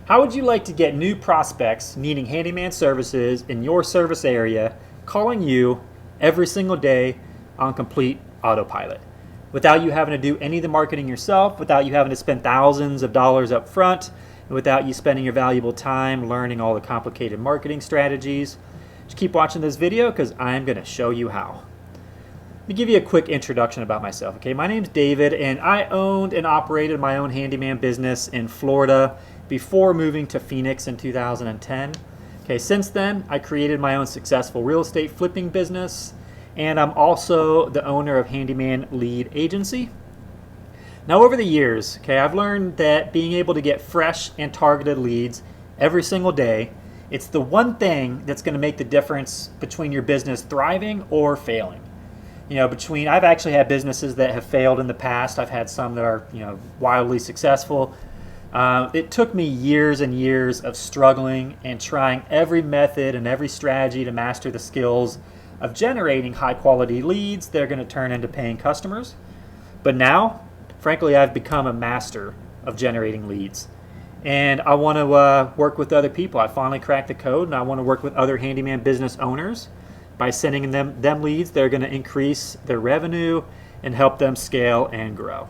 How would you like to get new prospects needing handyman services in your service area calling you every single day on complete autopilot? Without you having to do any of the marketing yourself, without you having to spend thousands of dollars up front, and without you spending your valuable time learning all the complicated marketing strategies. Just keep watching this video because I'm going to show you how. Let me give you a quick introduction about myself. Okay, my name's David, and I owned and operated my own handyman business in Florida before moving to Phoenix in 2010. Okay, since then, I created my own successful real estate flipping business, and I'm also the owner of Handyman Lead Agency. Now, over the years, okay, I've learned that being able to get fresh and targeted leads every single day, it's the one thing that's going to make the difference between your business thriving or failing. I've actually had businesses that have failed in the past. I've had some that are, wildly successful. It took me years and years of struggling and trying every method and every strategy to master the skills of generating high quality leads that are going to turn into paying customers. But now, frankly, I've become a master of generating leads. And I want to work with other people. I finally cracked the code, and I want to work with other handyman business owners by sending them leads that are going to increase their revenue and help them scale and grow.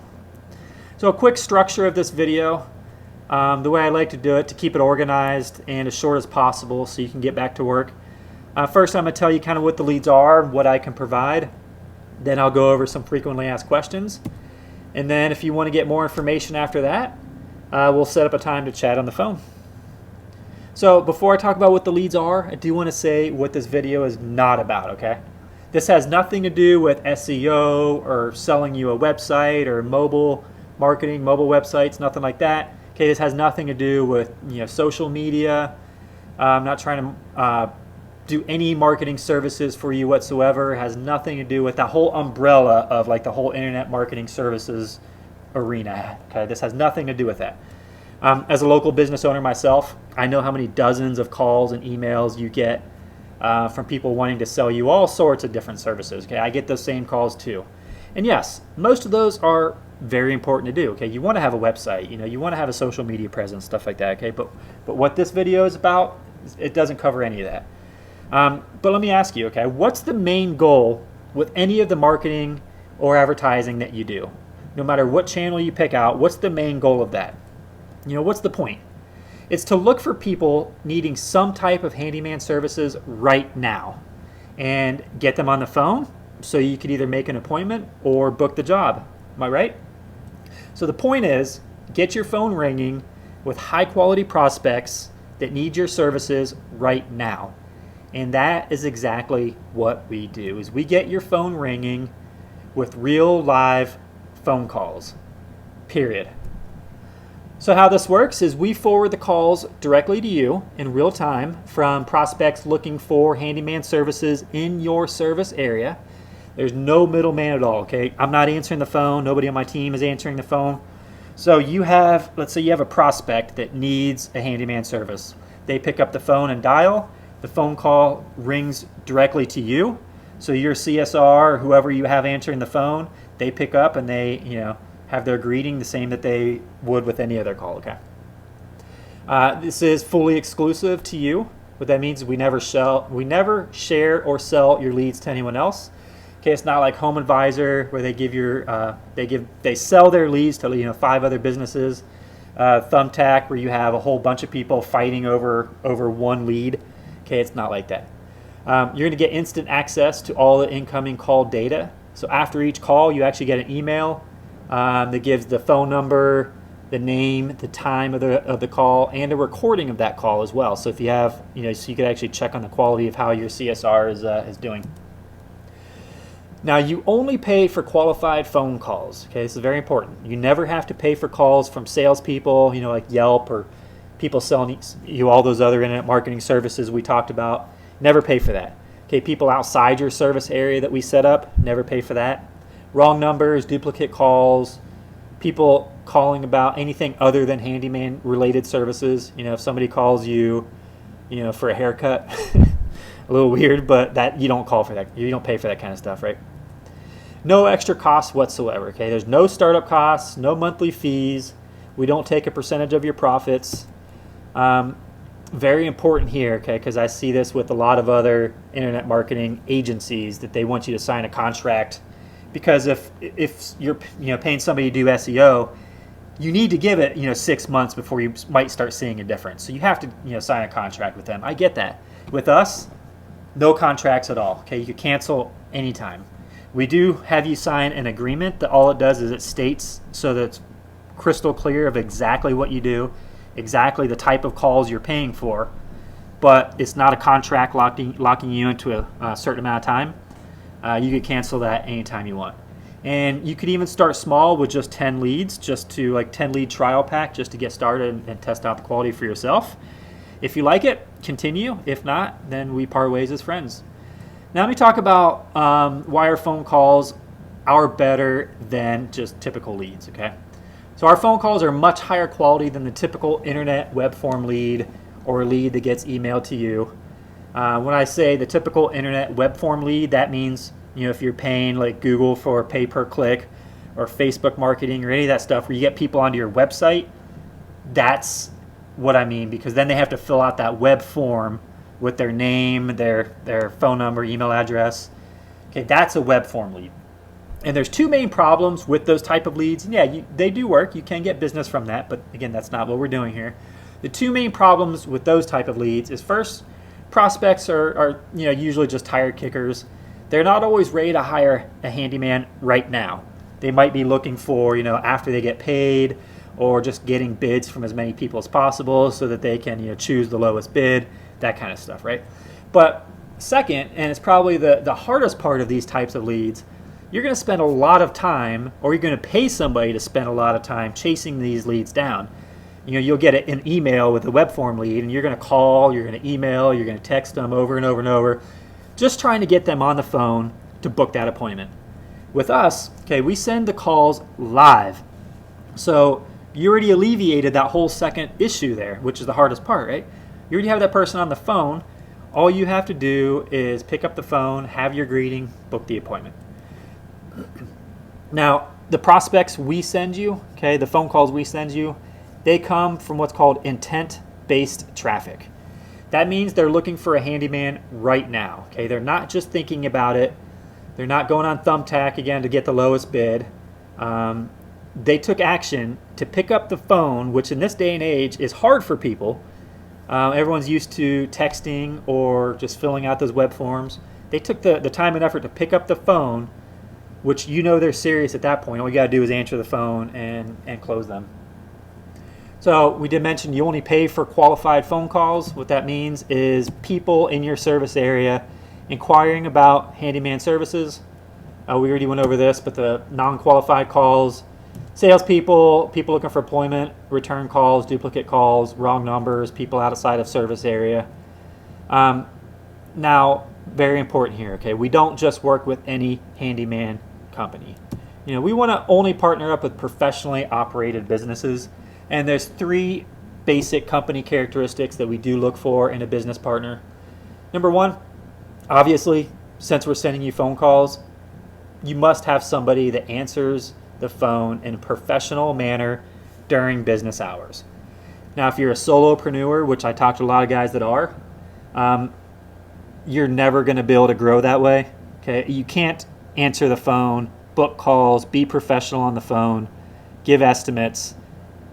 So a quick structure of this video. The way I like to do it, to keep it organized and as short as possible so you can get back to work. First, I'm going to tell you kind of what the leads are and what I can provide. Then I'll go over some frequently asked questions. And then if you want to get more information after that, we'll set up a time to chat on the phone. So before I talk about what the leads are, I do want to say what this video is not about, okay? This has nothing to do with SEO or selling you a website or mobile marketing, mobile websites, nothing like that. Okay, this has nothing to do with social media. I'm not trying to do any marketing services for you whatsoever. It has nothing to do with that whole umbrella of like the whole internet marketing services arena. Okay, this has nothing to do with that. As a local business owner myself, I know how many dozens of calls and emails you get from people wanting to sell you all sorts of different services. Okay, I get those same calls too. And yes, most of those are very important to do. Okay, you want to have a website, you want to have a social media presence, stuff like that. Okay, but what this video is about, it doesn't cover any of that. But let me ask you, okay, what's the main goal with any of the marketing or advertising that you do? No matter what channel you pick out, what's the main goal of that? What's the point? It's to look for people needing some type of handyman services right now and get them on the phone so you could either make an appointment or book the job. Am I right? So the point is, get your phone ringing with high quality prospects that need your services right now. And that is exactly what we do, is we get your phone ringing with real live phone calls, period. So how this works is we forward the calls directly to you in real time from prospects looking for handyman services in your service area. There's no middleman at all, okay? I'm not answering the phone. Nobody on my team is answering the phone. So let's say you have a prospect that needs a handyman service. They pick up the phone and dial. The phone call rings directly to you. So your CSR, or whoever you have answering the phone, they pick up and they, have their greeting the same that they would with any other call, okay? This is fully exclusive to you. What that means is we never share or sell your leads to anyone else. Okay, it's not like Home Advisor where they sell their leads to 5 other businesses. Thumbtack where you have a whole bunch of people fighting over one lead. Okay, it's not like that. You're going to get instant access to all the incoming call data. So after each call, you actually get an email that gives the phone number, the name, the time of the call, and a recording of that call as well. So if you have, so you could actually check on the quality of how your CSR is doing. Now, you only pay for qualified phone calls. Okay, this is very important. You never have to pay for calls from salespeople, like Yelp or people selling you all those other internet marketing services we talked about. Never pay for that. Okay, people outside your service area that we set up, never pay for that. Wrong numbers, duplicate calls, people calling about anything other than handyman related services. If somebody calls you, for a haircut, a little weird, but that you don't call for that. You don't pay for that kind of stuff, right? No extra costs whatsoever, okay? There's no startup costs, no monthly fees. We don't take a percentage of your profits. Very important here, okay, because I see this with a lot of other internet marketing agencies that they want you to sign a contract, because if you're paying somebody to do SEO, you need to give it 6 months before you might start seeing a difference. So you have to sign a contract with them. I get that. With us, no contracts at all. Okay, you can cancel anytime. We do have you sign an agreement that all it does is it states so that it's crystal clear of exactly what you do, exactly the type of calls you're paying for, but it's not a contract locking you into a certain amount of time. You could cancel that anytime you want. And you could even start small with just 10 leads, just to 10 lead trial pack, just to get started and test out the quality for yourself. If you like it, continue. If not, then we part ways as friends. Now let me talk about why our phone calls are better than just typical leads, okay? So our phone calls are much higher quality than the typical internet web form lead or a lead that gets emailed to you. When I say the typical internet web form lead, that means if you're paying like Google for pay per click or Facebook marketing or any of that stuff where you get people onto your website, that's what I mean, because then they have to fill out that web form with their name, their phone number, email address. Okay, that's a web form lead. And there's two main problems with those type of leads. And yeah, they do work. You can get business from that, but again, that's not what we're doing here. The two main problems with those type of leads is, first, prospects are usually just tire kickers. They're not always ready to hire a handyman right now. They might be looking for after they get paid, or just getting bids from as many people as possible so that they can choose the lowest bid, that kind of stuff, right? But second, and it's probably the hardest part of these types of leads, you're going to spend a lot of time, or you're going to pay somebody to spend a lot of time chasing these leads down. You'll get an email with a web form lead, and you're going to call, you're going to email, you're going to text them over and over and over, just trying to get them on the phone to book that appointment. With us, okay, we send the calls live. So you already alleviated that whole second issue there, which is the hardest part, right? You already have that person on the phone. All you have to do is pick up the phone, have your greeting, book the appointment. Now, the prospects we send you, okay, the phone calls we send you, they come from what's called intent-based traffic. That means they're looking for a handyman right now, okay? They're not just thinking about it. They're not going on Thumbtack again to get the lowest bid. They took action to pick up the phone, which in this day and age is hard for people. Everyone's used to texting or just filling out those web forms. They took the time and effort to pick up the phone, which they're serious at that point. All you got to do is answer the phone and close them. So we did mention you only pay for qualified phone calls. What that means is people in your service area inquiring about handyman services. We already went over this, but the non-qualified calls, salespeople, people looking for employment, return calls, duplicate calls, wrong numbers, people outside of service area. Now, very important here, okay? We don't just work with any handyman company. We want to only partner up with professionally operated businesses. And there's 3 basic company characteristics that we do look for in a business partner. Number 1, obviously, since we're sending you phone calls, you must have somebody that answers the phone in a professional manner during business hours. Now, if you're a solopreneur, which I talk to a lot of guys that are, you're never going to be able to grow that way. Okay, you can't answer the phone, book calls, be professional on the phone, give estimates,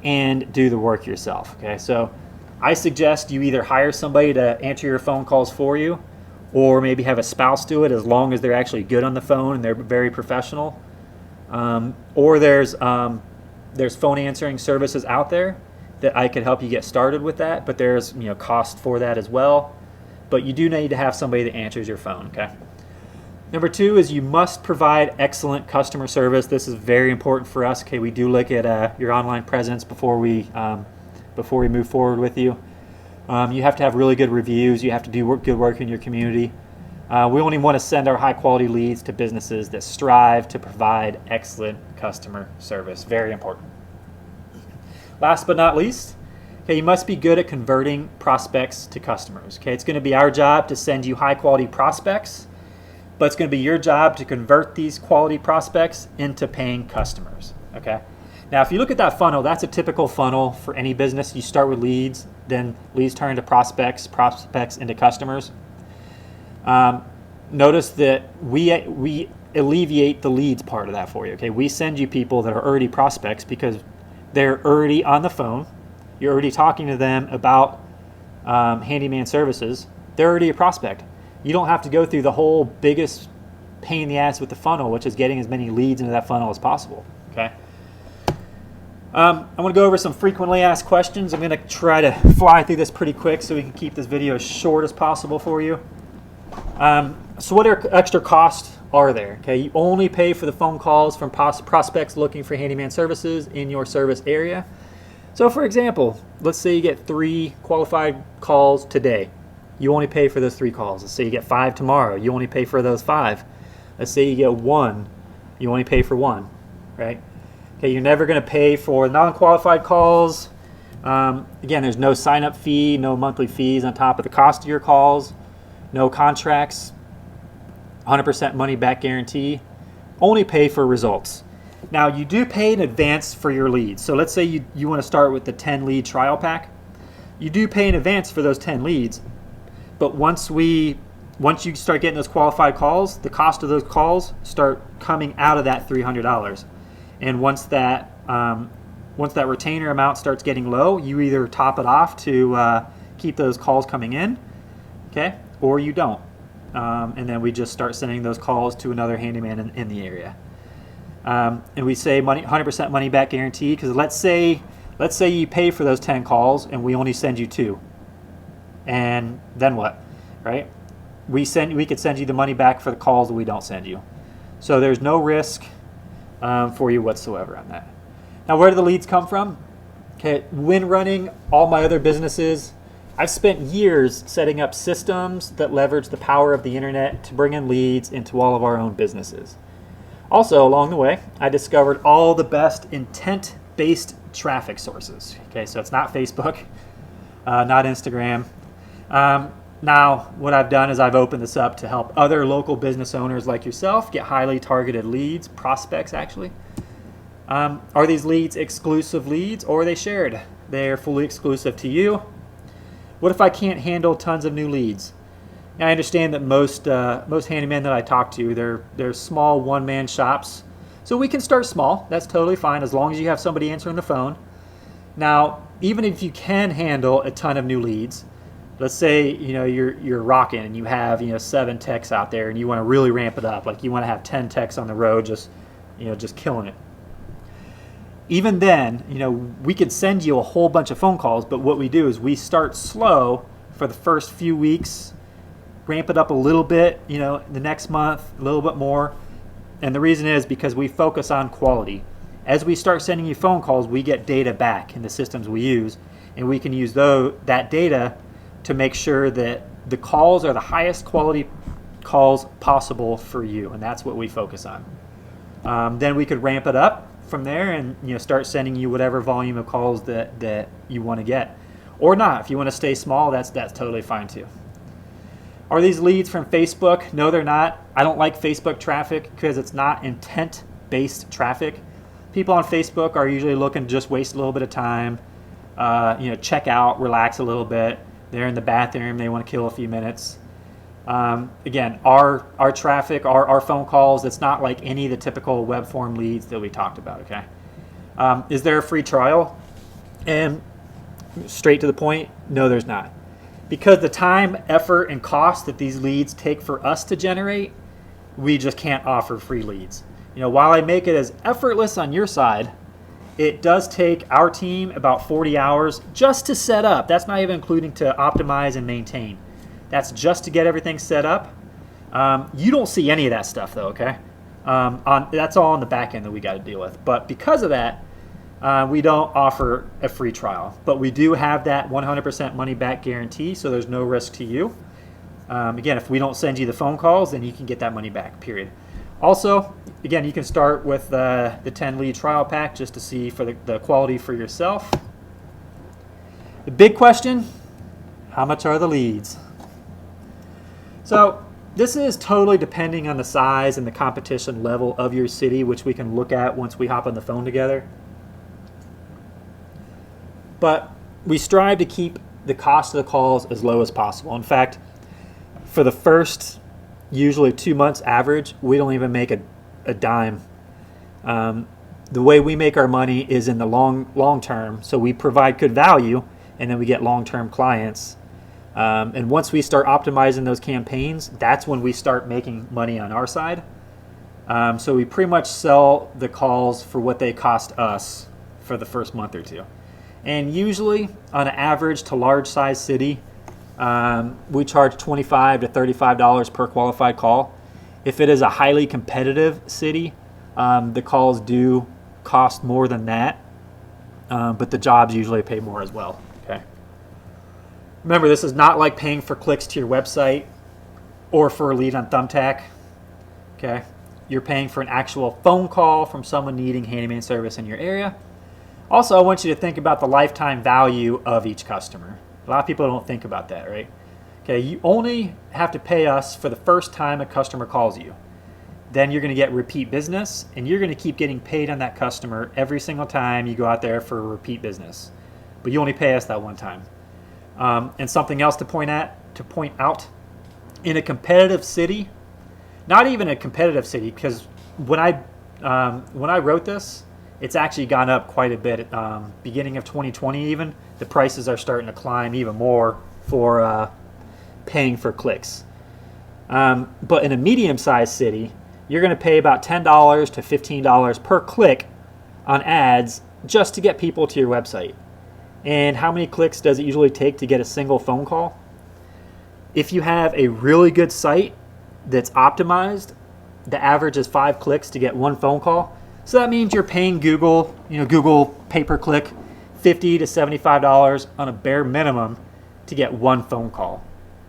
and do the work yourself. Okay, so I suggest you either hire somebody to answer your phone calls for you, or maybe have a spouse do it, as long as they're actually good on the phone and they're very professional. Or there's phone answering services out there that I could help you get started with that, but there's cost for that as well. But you do need to have somebody that answers your phone. Okay. Number 2 is you must provide excellent customer service. This is very important for us. Okay, we do look at your online presence before we move forward with you. You have to have really good reviews. You have to do good work in your community. We only want to send our high quality leads to businesses that strive to provide excellent customer service. Very important. Last but not least, okay, you must be good at converting prospects to customers. Okay, it's going to be our job to send you high quality prospects, but it's going to be your job to convert these quality prospects into paying customers. Okay, Now, if you look at that funnel, that's a typical funnel for any business. You start with leads, then leads turn into prospects, prospects into customers. Notice that we alleviate the leads part of that for you. Okay, we send you people that are already prospects because they're already on the phone. You're already talking to them about handyman services. They're already a prospect. You don't have to go through the whole biggest pain in the ass with the funnel, which is getting as many leads into that funnel as possible. Okay. I'm going to go over some frequently asked questions. I'm going to try to fly through this pretty quick so we can keep this video as short as possible for you. So what extra costs are there? Okay, you only pay for the phone calls from prospects looking for handyman services in your service area. So for example, let's say you get 3 qualified calls today. You only pay for those 3 calls. Let's say you get 5 tomorrow. You only pay for those 5. Let's say you get 1. You only pay for 1, right? Okay, you're never going to pay for non-qualified calls. Again, there's no sign-up fee, no monthly fees on top of the cost of your calls, no contracts, 100% money-back guarantee. Only pay for results. Now, you do pay in advance for your leads. So let's say you want to start with the 10 lead trial pack. You do pay in advance for those 10 leads, but once you start getting those qualified calls, the cost of those calls start coming out of that $300. And once that retainer amount starts getting low, you either top it off to keep those calls coming in, okay, or you don't. And then we just start sending those calls to another handyman in the area. And we say 100% money back guarantee, because let's say you pay for those 10 calls and we only send you 2. And then what, right? We could send you the money back for the calls that we don't send you. So there's no risk for you whatsoever on that. Now, where do the leads come from? Okay, when running all my other businesses, I've spent years setting up systems that leverage the power of the internet to bring in leads into all of our own businesses. Also, along the way, I discovered all the best intent-based traffic sources. Okay, so it's not Facebook, not Instagram. Now, what I've done is I've opened this up to help other local business owners like yourself get highly targeted leads, prospects actually. Are these leads exclusive leads, or are they shared? They're fully exclusive to you. What if I can't handle tons of new leads? Now, I understand that most handymen that I talk to, they're small one-man shops. So we can start small. That's totally fine as long as you have somebody answering the phone. Now, even if you can handle a ton of new leads, let's say you're rocking and you have 7 techs out there and you want to really ramp it up, like you want to have 10 techs on the road just killing it. Even then, we could send you a whole bunch of phone calls, but what we do is we start slow for the first few weeks, ramp it up a little bit, the next month a little bit more. And the reason is because we focus on quality. As we start sending you phone calls, we get data back in the systems we use, and we can use that data to make sure that the calls are the highest quality calls possible for you, and that's what we focus on. Then we could ramp it up from there and start sending you whatever volume of calls that you want to get, or not. If you want to stay small, that's totally fine too. Are these leads from Facebook? No, they're not. I don't like Facebook traffic because it's not intent-based traffic. People on Facebook are usually looking to just waste a little bit of time, check out, relax a little bit. They're in the bathroom, they want to kill a few minutes. Again, our traffic, our phone calls, it's not like any of the typical web form leads that we talked about, okay? Is there a free trial? And straight to the point, no, there's not. Because the time, effort, and cost that these leads take for us to generate, we just can't offer free leads. While I make it as effortless on your side, it does take our team about 40 hours just to set up. That's not even including to optimize and maintain. That's just to get everything set up. You don't see any of that stuff though, okay? That's all on the back end that we got to deal with. But because of that, we don't offer a free trial. But we do have that 100% money back guarantee, so there's no risk to you. Again, if we don't send you the phone calls, then you can get that money back, period. Also, again, you can start with the 10 lead trial pack just to see for the quality for yourself. The big question, how much are the leads? So this is totally depending on the size and the competition level of your city, which we can look at once we hop on the phone together. But we strive to keep the cost of the calls as low as possible. In fact, for the first usually 2 months average, we don't even make a dime. The way we make our money is in the long term. So we provide good value, and then we get long-term clients. And once we start optimizing those campaigns, that's when we start making money on our side. So we pretty much sell the calls for what they cost us for the first month or two. And usually, on an average to large size city, we charge $25 to $35 per qualified call. If it is a highly competitive city, the calls do cost more than that, but the jobs usually pay more as well. Okay. Remember, this is not like paying for clicks to your website or for a lead on Thumbtack. Okay. You're paying for an actual phone call from someone needing handyman service in your area. Also, I want you to think about the lifetime value of each customer. A lot of people don't think about that, right? Okay, you only have to pay us for the first time a customer calls you. Then you're going to get repeat business, and you're going to keep getting paid on that customer every single time you go out there for repeat business. But you only pay us that one time. And something else to point out, in a competitive city, not even a competitive city, because when I wrote this, it's actually gone up quite a bit. Beginning of 2020 even, the prices are starting to climb even more for paying for clicks. But in a medium-sized city, you're going to pay about $10 to $15 per click on ads just to get people to your website. And how many clicks does it usually take to get a single phone call? If you have a really good site that's optimized, the average is 5 clicks to get one phone call. So that means you're paying Google, Google pay-per-click, $50 to $75 on a bare minimum to get one phone call.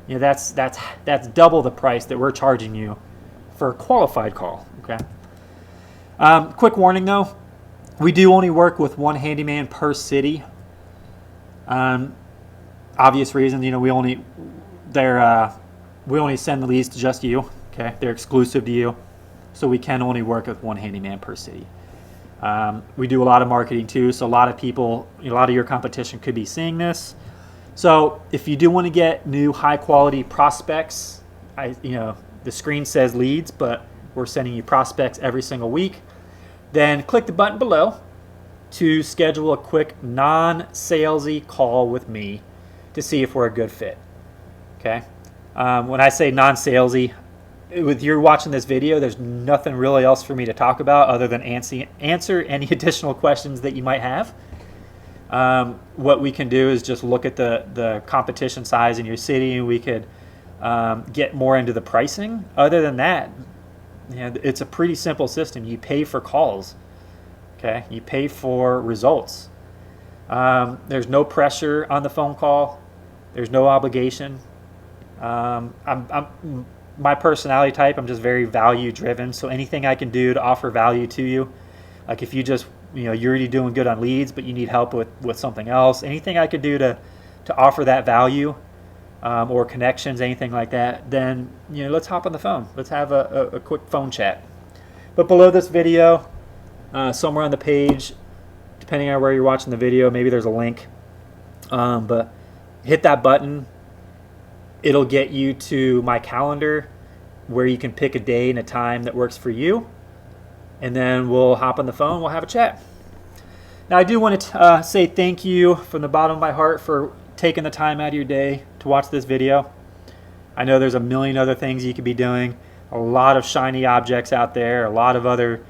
That's double the price that we're charging you for a qualified call. Okay. Quick warning though, we do only work with one handyman per city. Obvious reasons, we only send the leads to just you. Okay, they're exclusive to you. So we can only work with one handyman per city. We do a lot of marketing too, so a lot of people, a lot of your competition could be seeing this. So if you do want to get new high quality prospects, the screen says leads, but we're sending you prospects every single week, then click the button below to schedule a quick non-salesy call with me to see if we're a good fit. Okay. When I say non-salesy, with you watching this video, there's nothing really else for me to talk about other than answer any additional questions that you might have. What we can do is just look at the competition size in your city, and we could get more into the pricing. Other than that, it's a pretty simple system. You pay for calls. Okay, you pay for results. There's no pressure on the phone call. There's no obligation. My personality type, I'm just very value driven. So anything I can do to offer value to you, like if you just, you're already doing good on leads, but you need help with something else, anything I could do to offer that value, or connections, anything like that, then, let's hop on the phone. Let's have a quick phone chat. But below this video, somewhere on the page, depending on where you're watching the video, maybe there's a link, but hit that button. It'll get you to my calendar where you can pick a day and a time that works for you. And then we'll hop on the phone. We'll have a chat. Now, I do want to say thank you from the bottom of my heart for taking the time out of your day to watch this video. I know there's a million other things you could be doing. A lot of shiny objects out there. A lot of other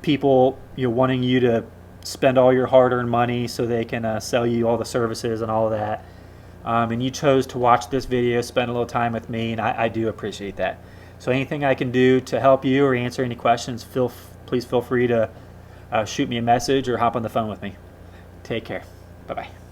people wanting you to spend all your hard-earned money so they can sell you all the services and all of that. And you chose to watch this video, spend a little time with me, and I do appreciate that. So anything I can do to help you or answer any questions, please feel free to shoot me a message or hop on the phone with me. Take care. Bye-bye.